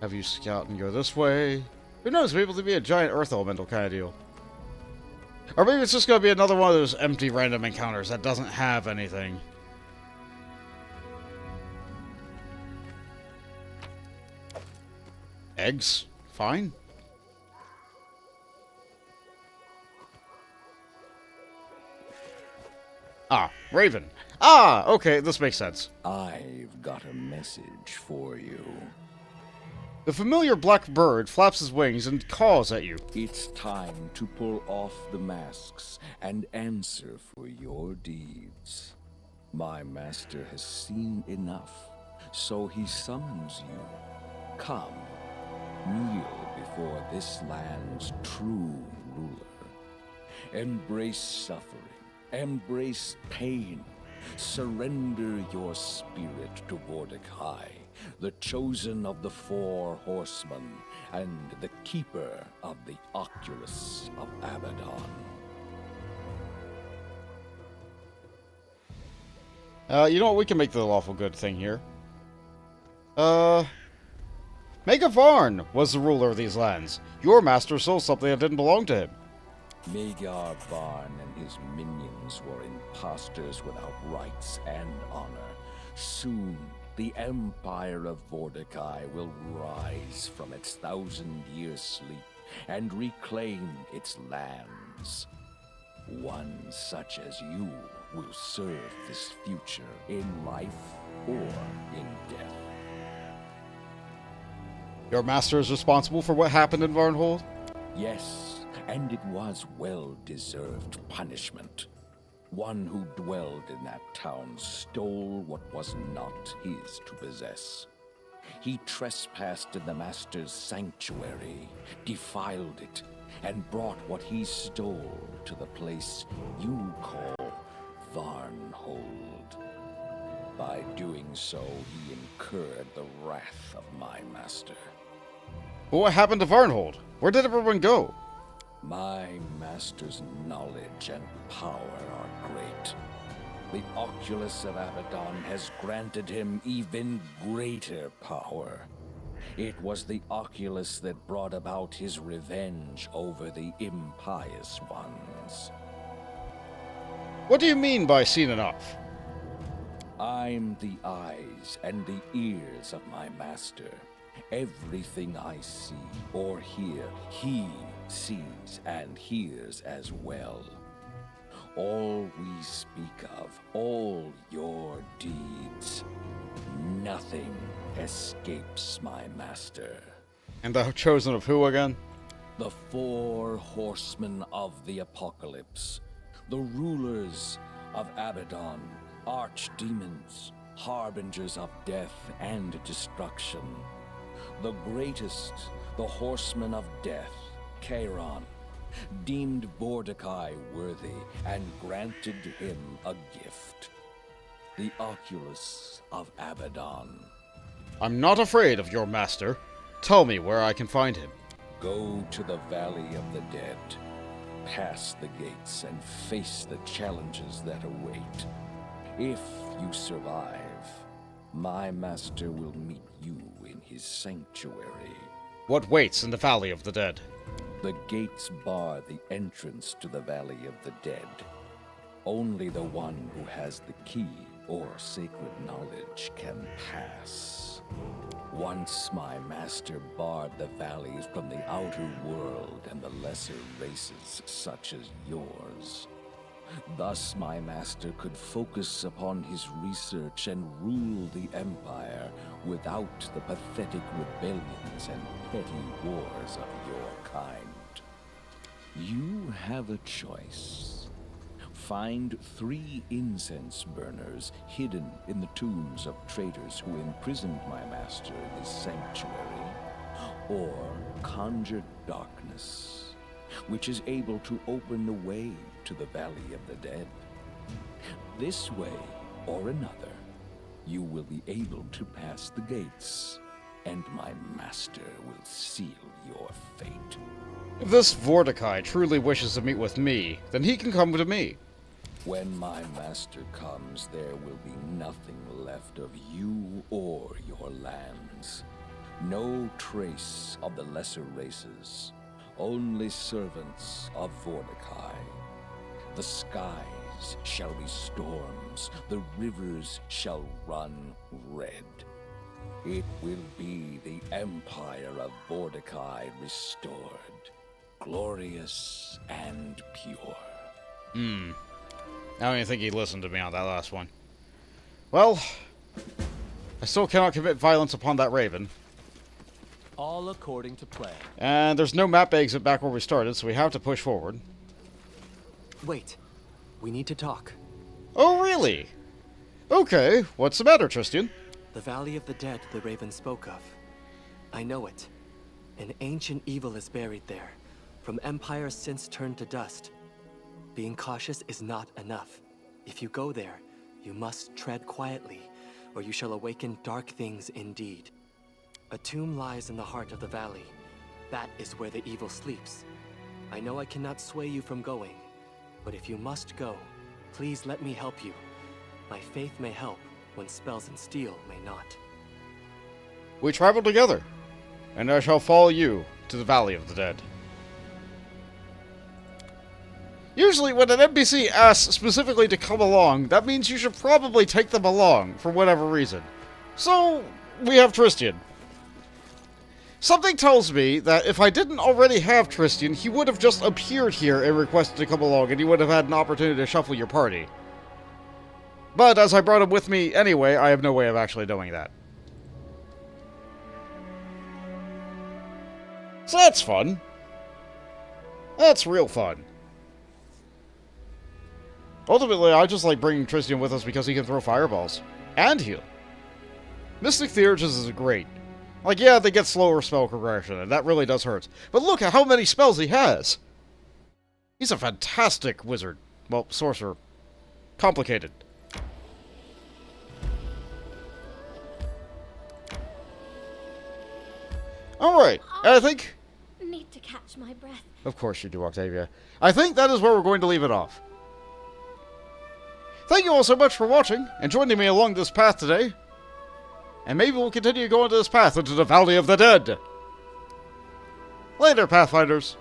Have you scout and go this way? Who knows? Maybe it'll be a giant earth elemental kind of deal. Or maybe it's just going to be another one of those empty random encounters that doesn't have anything. Eggs? Fine. Ah, Raven. Ah, okay, this makes sense. I've got a message for you. The familiar black bird flaps his wings and calls at you. It's time to pull off the masks and answer for your deeds. My master has seen enough, so he summons you. Come, kneel before this land's true ruler. Embrace suffering, embrace pain. Surrender your spirit to Mordecai, the chosen of the 4 horsemen, and the keeper of the Oculus of Abaddon. You know what? We can make the lawful good thing here. McGammar was the ruler of these lands. Your master sold something that didn't belong to him. McGammar and his minions were impostors without rights and honor. Soon, the Empire of Mordecai will rise from its 1,000-year sleep and reclaim its lands. One such as you will serve this future in life or in death. Your master is responsible for what happened in Varnhold? Yes, and it was well-deserved punishment. One who dwelled in that town stole what was not his to possess. He trespassed in the Master's sanctuary, defiled it, and brought what he stole to the place you call Varnhold. By doing so, he incurred the wrath of my master. But what happened to Varnhold? Where did everyone go? My master's knowledge and power are great. The Oculus of Abaddon has granted him even greater power. It was the Oculus that brought about his revenge over the impious ones. What do you mean by seen enough? I'm the eyes and the ears of my master. Everything I see or hear, he sees and hears as well. All we speak of, all your deeds, nothing escapes my master. And the chosen of who again? The 4 horsemen of the apocalypse, the rulers of Abaddon, archdemons, harbingers of death and destruction. The greatest, the horseman of death, Charon, deemed Mordecai worthy and granted him a gift. The Oculus of Abaddon. I'm not afraid of your master. Tell me where I can find him. Go to the Valley of the Dead. Pass the gates and face the challenges that await. If you survive, my master will meet you in his sanctuary. What waits in the Valley of the Dead? The gates bar the entrance to the Valley of the Dead. Only the one who has the key or sacred knowledge can pass. Once my master barred the valleys from the outer world and the lesser races such as yours. Thus my master could focus upon his research and rule the Empire without the pathetic rebellions and petty wars of your kind. You have a choice. Find 3 incense burners hidden in the tombs of traitors who imprisoned my master in his sanctuary, or conjured darkness, which is able to open the way to the Valley of the Dead. This way or another, you will be able to pass the gates, and my master will seal your fate. If this Vorticai truly wishes to meet with me, then he can come to me. When my master comes, there will be nothing left of you or your lands. No trace of the lesser races, only servants of Vorticai. The skies shall be storms, the rivers shall run red. It will be the empire of Vorticai restored, glorious and pure. I don't even think he listened to me on that last one. Well, I still cannot commit violence upon that raven. All according to plan. And there's no map exit back where we started, so we have to push forward. Wait. We need to talk. Oh, really? Okay, what's the matter, Tristian? The Valley of the Dead the Raven spoke of. I know it. An ancient evil is buried there, from empires since turned to dust. Being cautious is not enough. If you go there, you must tread quietly, or you shall awaken dark things indeed. A tomb lies in the heart of the valley. That is where the evil sleeps. I know I cannot sway you from going, but if you must go, please let me help you. My faith may help when spells and steel may not. We travel together, and I shall follow you to the Valley of the Dead. Usually when an NPC asks specifically to come along, that means you should probably take them along, for whatever reason. So, we have Tristian. Something tells me that if I didn't already have Tristian, he would have just appeared here and requested to come along, and he would have had an opportunity to shuffle your party. But as I brought him with me anyway, I have no way of actually doing that. So that's fun. That's real fun. Ultimately, I just like bringing Tristian with us because he can throw fireballs. And heal. Mystic Theurges is great. Like, yeah, they get slower spell progression, and that really does hurt. But look at how many spells he has! He's a fantastic wizard. Well, sorcerer. Complicated. Alright, I think... Need to catch my breath. Of course you do, Octavia. I think that is where we're going to leave it off. Thank you all so much for watching, and joining me along this path today. And maybe we'll continue going to this path into the Valley of the Dead. Later, Pathfinders.